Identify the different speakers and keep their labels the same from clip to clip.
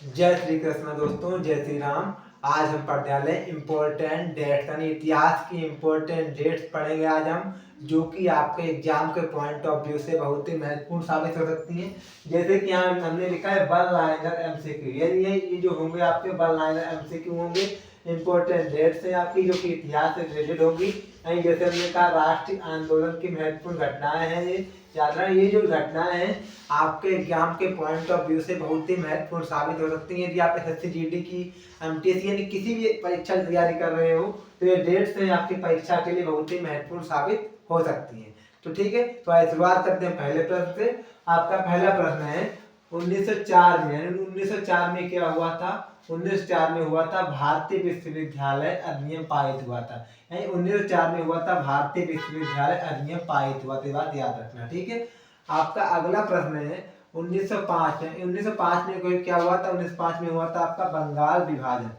Speaker 1: जय श्री कृष्ण दोस्तों, जय श्री राम। आज हम पढ़ने वाले इम्पोर्टेंट डेट्स यानी इतिहास की इम्पोर्टेंट डेट्स पढ़ेंगे आज हम, जो कि आपके एग्जाम के पॉइंट ऑफ व्यू से बहुत ही महत्वपूर्ण साबित हो सकती हैं। जैसे कि यहाँ हमने लिखा है वन लाइनर एमसीक्यू, यानी ये जो होंगे आपके वन लाइनर एमसीक्यू होंगे, इम्पोर्टेंट डेट्स हैं आपकी जो कि इतिहास से रिलेटेड होगी। जैसे हमने कहा राष्ट्रीय आंदोलन की महत्वपूर्ण घटनाएं हैं, ये याद रखना। ये जो घटनाएं हैं आपके एग्जाम के पॉइंट ऑफ व्यू से बहुत ही महत्वपूर्ण साबित हो सकती हैं। यदि आप एसएससी जीडी की एमटीएससी यानी किसी भी परीक्षा की तैयारी कर रहे हो तो ये डेट्स हैं आपकी परीक्षा के लिए बहुत ही महत्वपूर्ण साबित हो सकती हैं। तो ठीक है, तो आइए शुरुआत करते हैं पहले प्रश्न से। आपका पहला प्रश्न है 1904 में, यानी 1904 में क्या हुआ था? 1904 में हुआ था भारतीय विश्वविद्यालय अधिनियम पारित हुआ था। यानी 1904 में हुआ था भारतीय विश्वविद्यालय अधिनियम पारित हुआ था, बात याद रखना। ठीक है, आपका अगला प्रश्न है 1905 में। 1905 में क्या हुआ था? 1905 में हुआ था आपका बंगाल विभाजन।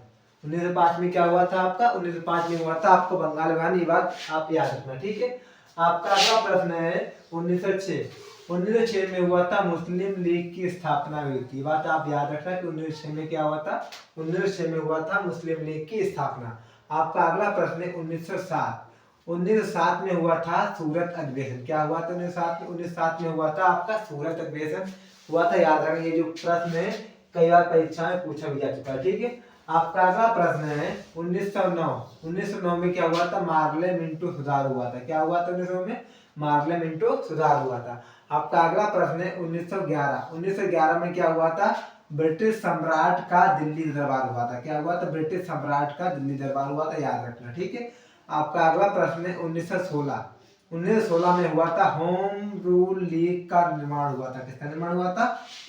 Speaker 1: 1905 में क्या हुआ था आपका? 1905 में हुआ था आपको बंगाल विभाजन, ये बात आप याद रखना। ठीक है, आपका अगला प्रश्न है 1906। 1906 में हुआ था मुस्लिम लीग की स्थापना हुई थी, बात आप याद रखना कि 1906 में क्या हुआ था? 1906 में हुआ था मुस्लिम लीग की स्थापना। आपका अगला प्रश्न है 1907। 1907 में हुआ था सूरत अधिवेशन। क्या हुआ था 1907 में? 1907 में हुआ था आपका सूरत अधिवेशन हुआ था, याद रखना। ये जो प्रश्न है कई बार परीक्षा में पूछा भी जा चुका है। ठीक है, आपका अगला प्रश्न है 1909। 1909 में क्या हुआ था? मार्ले मिंटो सुधार हुआ था। क्या हुआ था 1909 में? मार्ले मिंटो सुधार हुआ था। आपका अगला प्रश्न है 1911। 1911 में क्या हुआ था? ब्रिटिश सम्राट का दिल्ली दरबार हुआ था। क्या हुआ था? ब्रिटिश सम्राट का दिल्ली दरबार हुआ था, याद रखना। ठीक है, आपका अगला प्रश्न है 1916। 1916 में हुआ था होम रूल लीग का निर्माण हुआ था। किसका निर्माण हुआ था?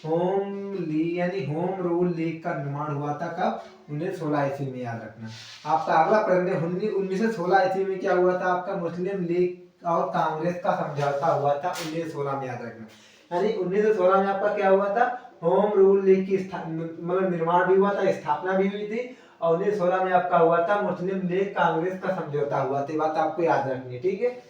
Speaker 1: होम लीग यानी होम रूल लीग का निर्माण हुआ था कब? 1916 ईस्वी में, याद रखना। आपका अगला प्रश्न है 1916 ईस्वी में क्या हुआ था आपका? मुस्लिम लीग और कांग्रेस का समझौता हुआ था 1916 में, याद रखना। यानी 1916 में आपका क्या हुआ था? होम रूल लीग की मतलब निर्माण भी हुआ था, स्थापना भी हुई थी, और 1916 में आपका हुआ था मुस्लिम लीग कांग्रेस का समझौता हुआ था। बात आपको याद रखनी है। ठीक है,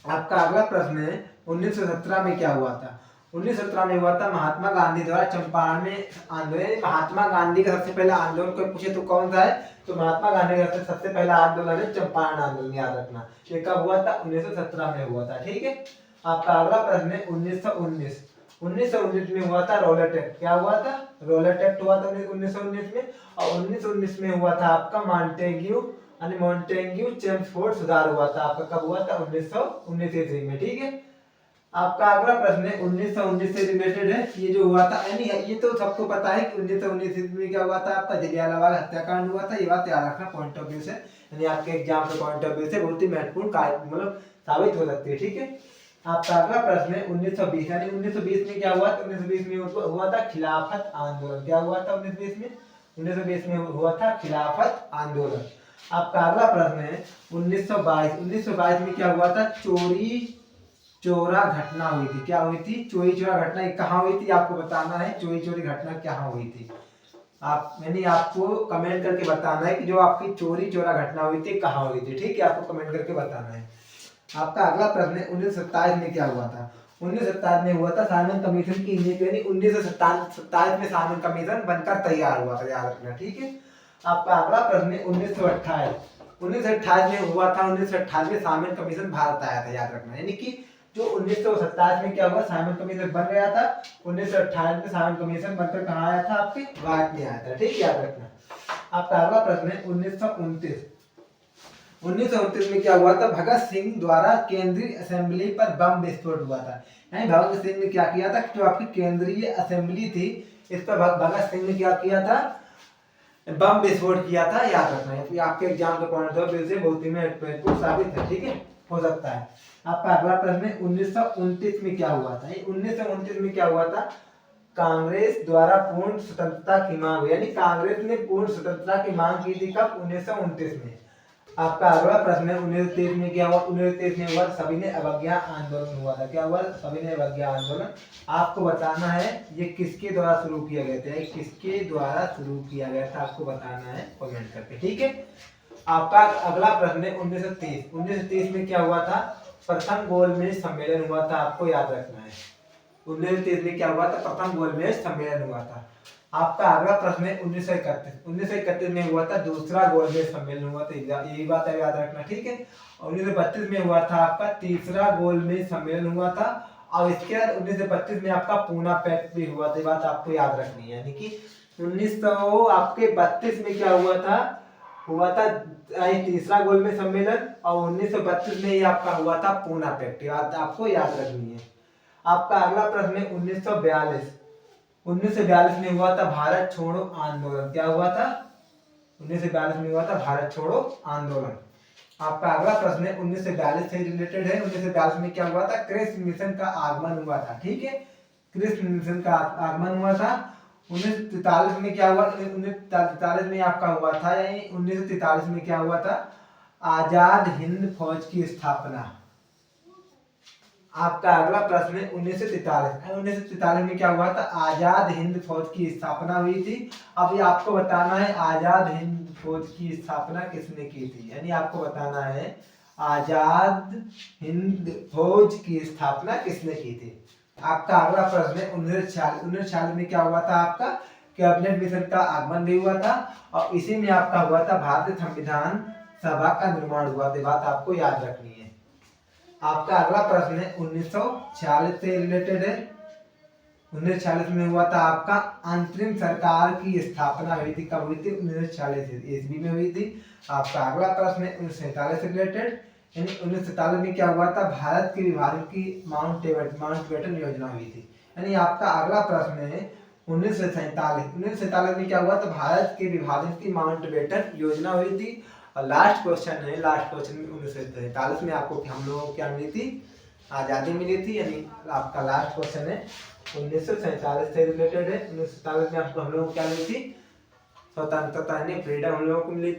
Speaker 1: आपका अगला प्रश्न है 1917 में क्या हुआ था? 1917 में हुआ था महात्मा गांधी द्वारा चंपारण में आंदोलन। महात्मा गांधी का सबसे पहला आंदोलन कोई पूछे तो कौन सा है? तो महात्मा गांधी का सबसे पहला आंदोलन है चंपारण आंदोलन, याद रखना। ये कब हुआ था? 1917 में हुआ था। ठीक है, आपका अगला प्रश्न है 1919। 1919 में हुआ था रोलेट एक्ट। क्या हुआ था? रोलेट एक्ट हुआ था 1919 में। और 1919 में हुआ था आपका मॉन्टेग्यू चेम्सफोर्ड सुधार हुआ था। आपका कब हुआ था? 1919 ईस्वी में। ठीक है, आपका अगला प्रश्न है 1919 से रिलेटेड है। ये जो हुआ था, यानी ये तो सबको पता है कि 1919 ईस्वी में क्या हुआ था आपका? जलियांवाला हत्याकांड हुआ था, ये बात याद रखना पॉइंट ऑफ व्यू से, यानी आपके एग्जाम के पॉइंट ऑफ व्यू से बहुत ही महत्वपूर्ण मतलब साबित हो सकती है। ठीक है, आपका अगला प्रश्न है 1920। यानी 1920 में क्या हुआ था? 1920 में हुआ था खिलाफत आंदोलन। क्या हुआ था 1920 में? 1920 में हुआ था खिलाफत आंदोलन। आपका अगला प्रश्न है 1922। 1922 में क्या हुआ था? चोरी चोरा घटना हुई थी। क्या हुई थी? चोरी चोरा घटना कहाँ हुई थी आपको बताना है। चोरी चोरी घटना कहाँ हुई थी? आप यानी आपको कमेंट करके बताना है कि जो आपकी चोरी चोरा घटना हुई थी कहाँ हुई थी। ठीक है, आपको कमेंट करके बताना है। आपका अगला प्रश्न है 1927 में क्या हुआ था? 1927 में हुआ था साइमन कमीशन की नीति, यानी 1927 में साइमन कमीशन बनकर तैयार हुआ था, याद रखना। ठीक है, आपका अगला प्रश्न है 1928। 1928 में हुआ था, 1928 में साइमन कमीशन भारत आया था, याद रखना। यानी कि जो 1927 में क्या हुआ? साइमन कमीशन बन गया था। 1928 में साइमन कमीशन बनकर कहाँ आया था? आपके भारत में आया था। ठीक है, याद रखना। आपका अगला प्रश्न है 1929। 1929 में क्या हुआ था? भगत सिंह द्वारा केंद्रीय असेंबली पर बम विस्फोट हुआ था। यानी भगत सिंह ने क्या किया था? जो आपकी केंद्रीय असेंबली थी इस पर भगत सिंह ने क्या किया था? बम विस्फोट किया था, याद रखना है। आपके एग्जाम के पॉइंट ऑफ व्यू से बहुत ही महत्वपूर्ण साबित है। ठीक है, हो सकता है। आपका अगला प्रश्न है 1929 में क्या हुआ था? 1929 में क्या हुआ था? कांग्रेस द्वारा पूर्ण स्वतंत्रता की मांग, यानी कांग्रेस ने पूर्ण स्वतंत्रता की मांग की थी कब? 1929 में। आपका अगला प्रश्न है 1923 में क्या हुआ? 1923 में हुआ सविनय अवज्ञा आंदोलन हुआ था। क्या हुआ? सविनय अवज्ञा आंदोलन। आपको बताना है ये किसके द्वारा शुरू किया गया था? किसके द्वारा शुरू किया गया था आपको बताना है कमेंट करके। ठीक है, आपका अगला प्रश्न है 1930। 1930 में क्या हुआ था? प्रथम गोलमेज सम्मेलन हुआ था, आपको याद रखना है। 1930 में क्या हुआ था? प्रथम गोलमेज सम्मेलन हुआ था। आपका अगला प्रश्न है 1931 में हुआ था दूसरा गोलमेज सम्मेलन हुआ था, यही बात है याद रखना, ठीक है। 1932 में हुआ था आपका तीसरा गोलमेज सम्मेलन हुआ था। और इसके बाद 1932 में आपका पूना पैक्ट भी हुआ था, बात आपको याद रखनी है। यानी कि 1900 आपके 32 में क्या हुआ था तीसरा गोलमेज सम्मेलन, और 1932 में ही आपका हुआ था पूना पैक्ट, बात आपको याद रखनी है। आपका अगला प्रश्न है 1942 में हुआ था भारत छोड़ो आंदोलन, क्या हुआ था 1942 में हुआ था भारत छोड़ो आंदोलन। आपका अगला प्रश्न है 1942 से रिलेटेड है। 1942 में क्या हुआ था, कृष्ण मिशन का आगमन हुआ था, ठीक है, कृष्ण मिशन का आगमन हुआ था। 1943 में क्या हुआ, 1943 में आपका हुआ था, यानी 1943 में क्या हुआ था, आजाद हिंद फौज की स्थापना। आपका अगला प्रश्न है 1943 में क्या हुआ था, आजाद हिंद फौज की स्थापना हुई थी। अब ये आपको बताना है आजाद हिंद फौज की स्थापना किसने की थी, यानी आपको बताना है आजाद हिंद फौज की स्थापना किसने की थी। आपका अगला प्रश्न है 1946 में क्या हुआ था, आपका कैबिनेट मिशन का आगमन भी हुआ था, और इसी में आपका हुआ था भारतीय संविधान सभा का निर्माण हुआ था, बात आपको याद रखनी है। आपका अगला प्रश्न है 1946 से रिलेटेड है। 1946 में हुआ था आपका अंतरिम सरकार की स्थापना हुई थी, कब हुई थी, 1946 ईस्वी में हुई थी। आपका अगला प्रश्न है 1947 से रिलेटेड, यानी 1947 में क्या हुआ था, भारत के विभाजन की माउंटबेटन योजना हुई थी। यानी आपका अगला प्रश्न है 1947 में क्या हुआ था, भारत के विभाजन की माउंटबेटन योजना हुई थी। और लास्ट क्वेश्चन में 1947 में आपको हम लोगों को क्या मिली थी, आज़ादी मिली थी। यानी आपका लास्ट क्वेश्चन है 1947 से रिलेटेड है। 1947 में आपको हम लोगों को क्या मिली थी, स्वतंत्रता यानी फ्रीडम हम लोगों को मिली।